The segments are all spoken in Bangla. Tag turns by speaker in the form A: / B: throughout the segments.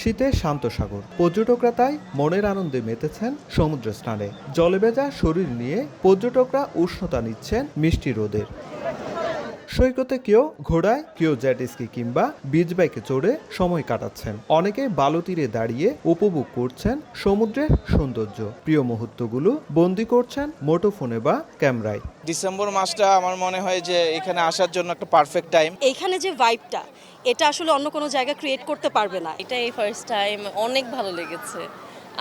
A: শীতে শান্ত সাগর, পর্যটকরা তাই মনের আনন্দে মেতেছেন সমুদ্র স্নানে। জলে ভেজা শরীর নিয়ে পর্যটকরা উষ্ণতা নিচ্ছেন মিষ্টি রোদের। সৈকতে কেউ ঘোড়ায়, কেউ জেট স্কি কিংবা বিচ বাইকে চড়ে সময় কাটাচ্ছেন। অনেকে বালু তীরে দাঁড়িয়ে উপভোগ করছেন সমুদ্রের সৌন্দর্য। প্রিয় মুহূর্তগুলো বন্দি করছেন মুঠোফোনে বা ক্যামেরায়।
B: ডিসেম্বর মাসটা আমার মনে হয় যে এখানে আসার জন্য একটা পারফেক্ট টাইম।
C: এইখানে যে ভাইবটা, এটা আসলে অন্য কোনো জায়গা ক্রিয়েট করতে পারবে না।
D: এটাই ফার্স্ট টাইম, অনেক ভালো লেগেছে।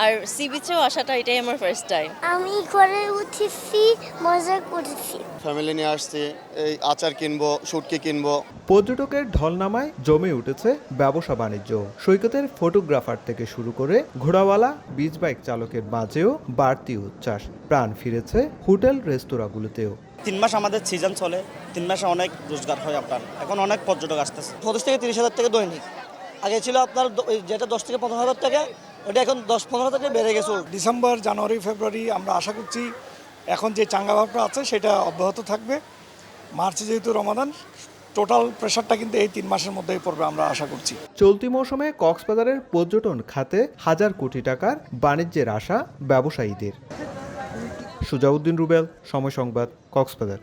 D: আর সি বিচেও আসাটা এটাই আমার ফার্স্ট টাইম।
E: আমি ঘরে উঠেছি, মজা করেছি।
F: ফ্যামিলি নিয়ে আসছি, এই আচার কিনবো, শুটকি কিনবো।
A: পর্যটকের ঢলনামায় জমে উঠেছে ব্যবসা বাণিজ্য। সৈকতের ফটোগ্রাফার থেকে শুরু করে ঘোড়াওয়ালা, বিচ বাইক চালকের মাঝেও বাড়তি উচ্ছ্বাস। প্রাণ ফিরেছে হোটেল রেস্তোরাঁগুলোতেও।
G: 3 মাস আমাদের সিজন চলে, 3 মাসে অনেক রোজগার হয় আপনার। এখন অনেক পর্যটক আসতেছে। 25 থেকে 30,000 টাকা দৈনিক। আগে ছিল আপনার যেটা 10 থেকে 15,000 টাকা, ওটা এখন 10-15 টাকা বেড়ে গেছে।
H: ডিসেম্বর, জানুয়ারি, ফেব্রুয়ারি আমরা আশা করছি এখন যে চাঙ্গা ভাবটা আছে সেটা অব্যাহত থাকবে। মার্চে যেহেতু রমাদান, টোটাল প্রেশারটা কিন্তু এই 3 মাসের মধ্যেই পড়বে আমরা আশা করছি।
A: চলতি মৌসুমে কক্সবাজারের পর্যটন খাতে হাজার কোটি টাকার বাণিজ্যের আশা ব্যবসায়ীদের। সুজাউদ্দিন রুবেল, সময় সংবাদ, কক্সবাজার।